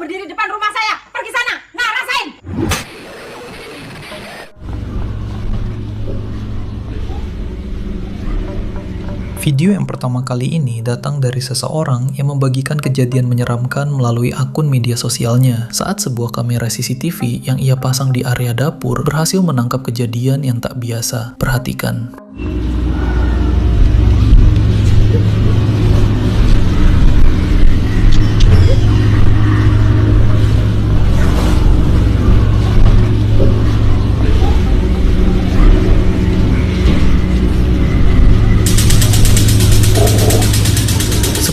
berdiri depan rumah saya. Pergi sana. Nah, rasain. Video yang pertama kali ini datang dari seseorang yang membagikan kejadian menyeramkan melalui akun media sosialnya saat sebuah kamera CCTV yang ia pasang di area dapur berhasil menangkap kejadian yang tak biasa. Perhatikan.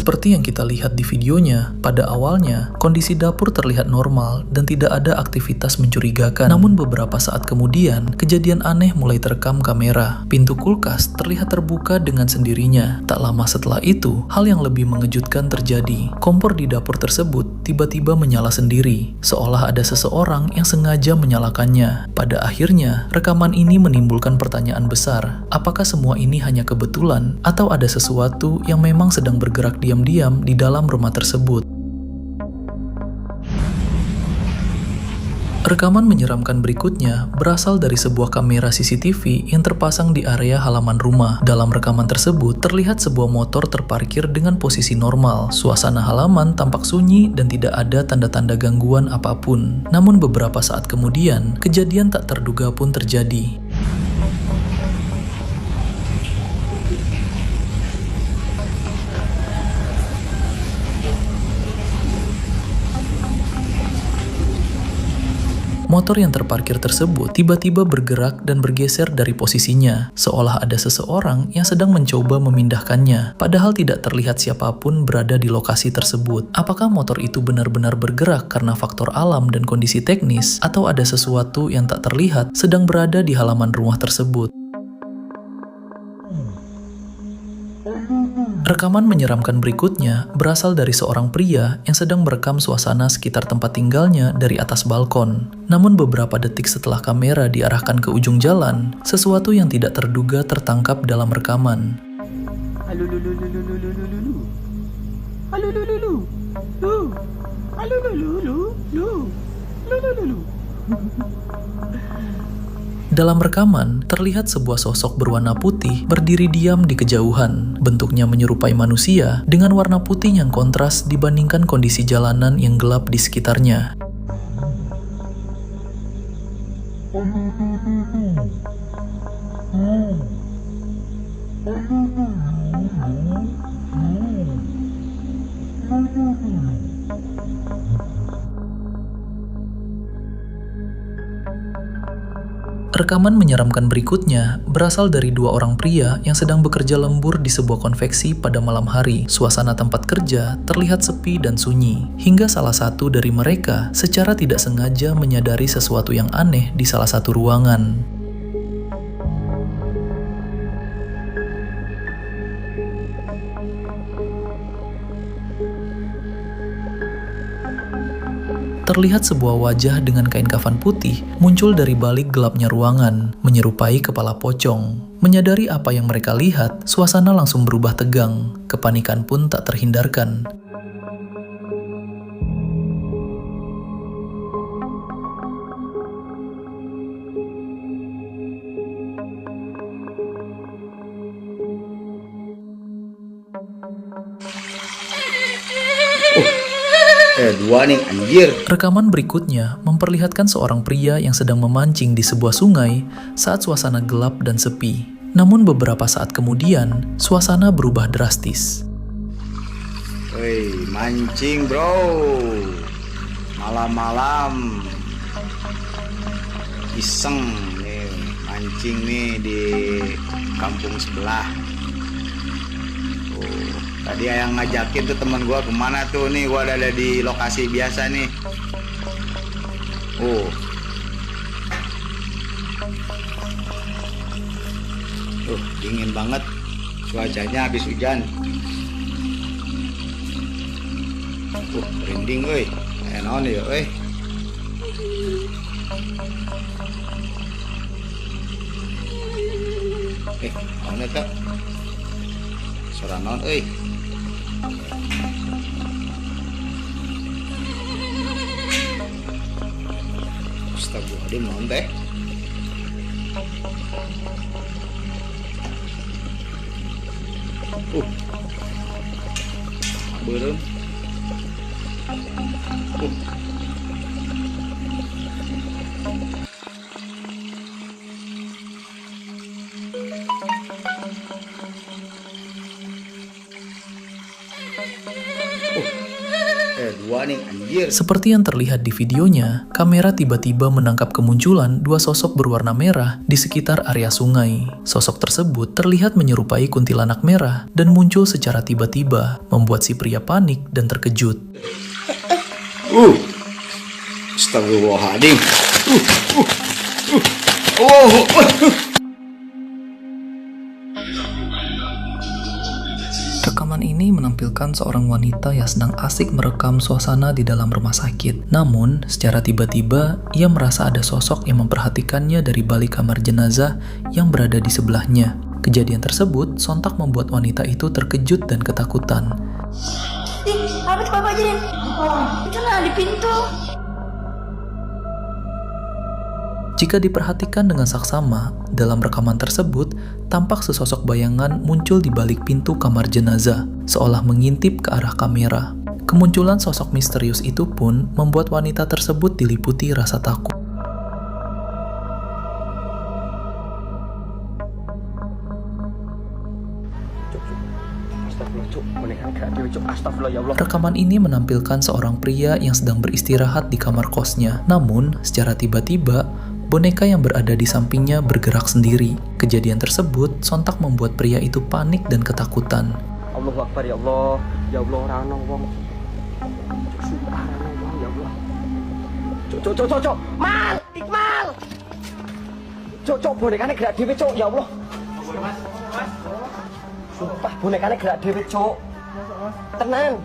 Seperti yang kita lihat di videonya, pada awalnya kondisi dapur terlihat normal dan tidak ada aktivitas mencurigakan. Namun beberapa saat kemudian, kejadian aneh mulai terekam kamera. Pintu kulkas terlihat terbuka dengan sendirinya. Tak lama setelah itu, hal yang lebih mengejutkan terjadi. Kompor di dapur tersebut tiba-tiba menyala sendiri, seolah ada seseorang yang sengaja menyalakannya. Pada akhirnya, rekaman ini menimbulkan pertanyaan besar. Apakah semua ini hanya kebetulan atau ada sesuatu yang memang sedang bergerak diam-diam di dalam rumah tersebut? Rekaman menyeramkan berikutnya berasal dari sebuah kamera CCTV yang terpasang di area halaman rumah. Dalam rekaman tersebut, terlihat sebuah motor terparkir dengan posisi normal. Suasana halaman tampak sunyi dan tidak ada tanda-tanda gangguan apapun. Namun beberapa saat kemudian, kejadian tak terduga pun terjadi. Motor yang terparkir tersebut tiba-tiba bergerak dan bergeser dari posisinya, seolah ada seseorang yang sedang mencoba memindahkannya, padahal tidak terlihat siapapun berada di lokasi tersebut. Apakah motor itu benar-benar bergerak karena faktor alam dan kondisi teknis, atau ada sesuatu yang tak terlihat sedang berada di halaman rumah tersebut? Rekaman menyeramkan berikutnya berasal dari seorang pria yang sedang merekam suasana sekitar tempat tinggalnya dari atas balkon. Namun beberapa detik setelah kamera diarahkan ke ujung jalan, sesuatu yang tidak terduga tertangkap dalam rekaman. Dalam rekaman, terlihat sebuah sosok berwarna putih berdiri diam di kejauhan. Bentuknya menyerupai manusia dengan warna putih yang kontras dibandingkan kondisi jalanan yang gelap di sekitarnya. Rekaman menyeramkan berikutnya berasal dari dua orang pria yang sedang bekerja lembur di sebuah konveksi pada malam hari. Suasana tempat kerja terlihat sepi dan sunyi, hingga salah satu dari mereka secara tidak sengaja menyadari sesuatu yang aneh di salah satu ruangan. Terlihat sebuah wajah dengan kain kafan putih muncul dari balik gelapnya ruangan, menyerupai kepala pocong. Menyadari apa yang mereka lihat, suasana langsung berubah tegang. Kepanikan pun tak terhindarkan. Dua nih anjir. Rekaman berikutnya memperlihatkan seorang pria yang sedang memancing di sebuah sungai saat suasana gelap dan sepi. Namun beberapa saat kemudian, suasana berubah drastis. Woi, mancing bro. Malam-malam. Iseng nih, mancing nih di kampung sebelah. Tadi yang ngajakin tuh teman gua kemana tuh nih, gua ada di lokasi biasa nih. Dingin banget cuacanya, habis hujan. Merinding euy. Enon ya euy. Naon eta? Suara naon euy? Dia mau teh. Belum. Dua nih anjir. Seperti yang terlihat di videonya, kamera tiba-tiba menangkap kemunculan dua sosok berwarna merah di sekitar area sungai. Sosok tersebut terlihat menyerupai kuntilanak merah dan muncul secara tiba-tiba, membuat si pria panik dan terkejut. Astagfirullahaladzim. Rekaman ini menampilkan seorang wanita yang sedang asik merekam suasana di dalam rumah sakit. Namun, secara tiba-tiba, ia merasa ada sosok yang memperhatikannya dari balik kamar jenazah yang berada di sebelahnya. Kejadian tersebut sontak membuat wanita itu terkejut dan ketakutan. Apa tuh Bapak Jirin? Itu lah di pintu. Jika diperhatikan dengan saksama, dalam rekaman tersebut, tampak sesosok bayangan muncul di balik pintu kamar jenazah, seolah mengintip ke arah kamera. Kemunculan sosok misterius itu pun membuat wanita tersebut diliputi rasa takut. Rekaman ini menampilkan seorang pria yang sedang beristirahat di kamar kosnya. Namun, secara tiba-tiba, boneka yang berada di sampingnya bergerak sendiri. Kejadian tersebut sontak membuat pria itu panik dan ketakutan. Allahu Akbar, ya Allah. Ya Allah, ora ono wong. Subhanallah, ya Allah. Cok. Mal, Iqmal. Cok, bonekane gerak dhewe, Cok. Ya Allah. Mas. Sumpah bonekane gerak dhewe, Cok. Tenang.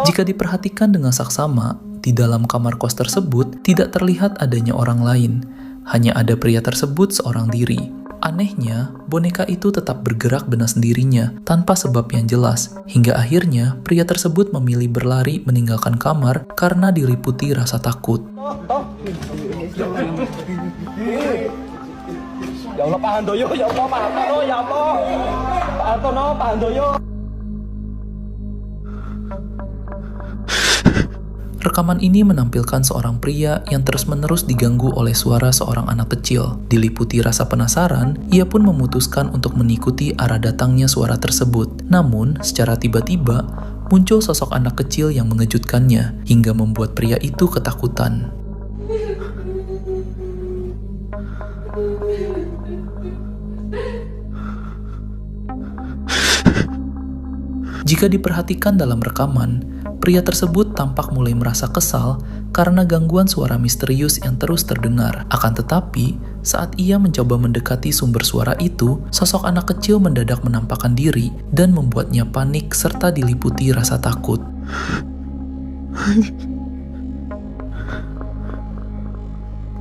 Jika diperhatikan dengan saksama, di dalam kamar kos tersebut tidak terlihat adanya orang lain. Hanya ada pria tersebut seorang diri. Anehnya, boneka itu tetap bergerak dengan sendirinya, tanpa sebab yang jelas. Hingga akhirnya, pria tersebut memilih berlari meninggalkan kamar karena diliputi rasa takut. Ya Allah, Pak Handoyo, ya Allah, Pak Handoyo, ya Allah. Pak Handoyo, Pak Handoyo. Rekaman ini menampilkan seorang pria yang terus-menerus diganggu oleh suara seorang anak kecil. Diliputi rasa penasaran, ia pun memutuskan untuk mengikuti arah datangnya suara tersebut. Namun, secara tiba-tiba, muncul sosok anak kecil yang mengejutkannya, hingga membuat pria itu ketakutan. Jika diperhatikan dalam rekaman, pria tersebut tampak mulai merasa kesal karena gangguan suara misterius yang terus terdengar. Akan tetapi, saat ia mencoba mendekati sumber suara itu, sosok anak kecil mendadak menampakkan diri dan membuatnya panik serta diliputi rasa takut.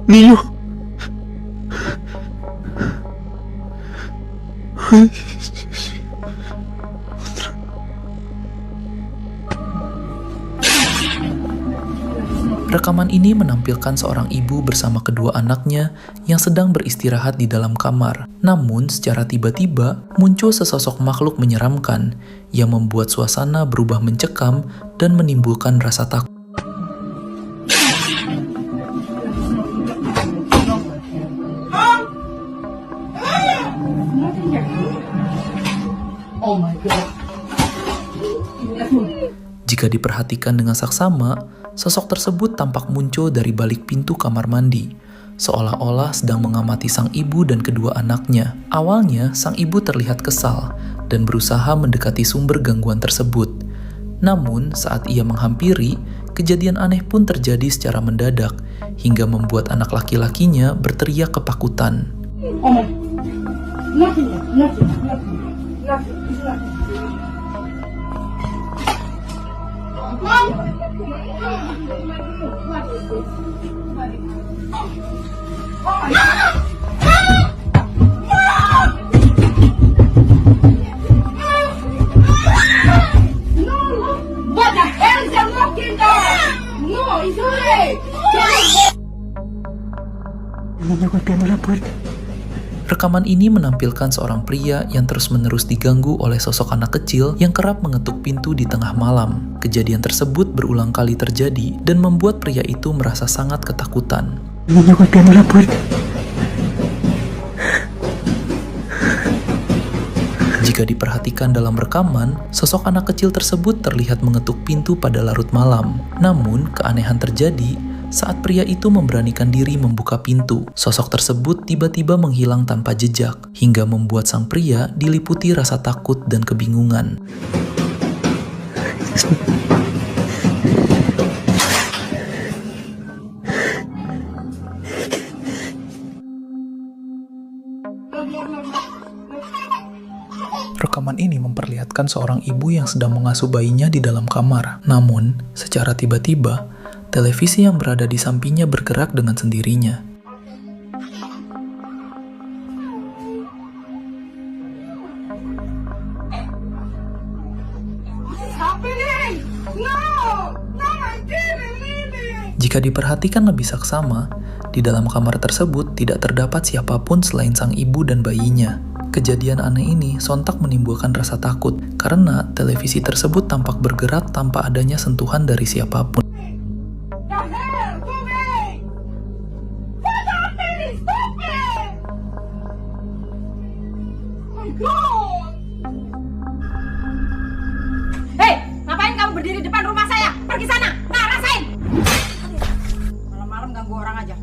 Niyo. Rekaman ini menampilkan seorang ibu bersama kedua anaknya yang sedang beristirahat di dalam kamar. Namun, secara tiba-tiba muncul sesosok makhluk menyeramkan yang membuat suasana berubah mencekam dan menimbulkan rasa takut. Oh my God. Jika diperhatikan dengan saksama, sosok tersebut tampak muncul dari balik pintu kamar mandi, seolah-olah sedang mengamati sang ibu dan kedua anaknya. Awalnya, sang ibu terlihat kesal dan berusaha mendekati sumber gangguan tersebut. Namun, saat ia menghampiri, kejadian aneh pun terjadi secara mendadak, hingga membuat anak laki-lakinya berteriak ketakutan. Oh my. Nothing. What the hell is that walking dog? No, it's alright. Rekaman ini menampilkan seorang pria yang terus-menerus diganggu oleh sosok anak kecil yang kerap mengetuk pintu di tengah malam. Kejadian tersebut berulang kali terjadi dan membuat pria itu merasa sangat ketakutan. Jika diperhatikan dalam rekaman, sosok anak kecil tersebut terlihat mengetuk pintu pada larut malam. Namun, keanehan terjadi saat pria itu memberanikan diri membuka pintu. Sosok tersebut tiba-tiba menghilang tanpa jejak, hingga membuat sang pria diliputi rasa takut dan kebingungan. Rekaman ini memperlihatkan seorang ibu yang sedang mengasuh bayinya di dalam kamar. Namun, secara tiba-tiba, televisi yang berada di sampingnya bergerak dengan sendirinya. Jika diperhatikan lebih saksama, di dalam kamar tersebut tidak terdapat siapapun selain sang ibu dan bayinya. Kejadian aneh ini sontak menimbulkan rasa takut karena televisi tersebut tampak bergerak tanpa adanya sentuhan dari siapapun. Hei, ngapain kamu berdiri depan rumah saya? Pergi sana, nah rasain. Malam-malam ganggu orang aja.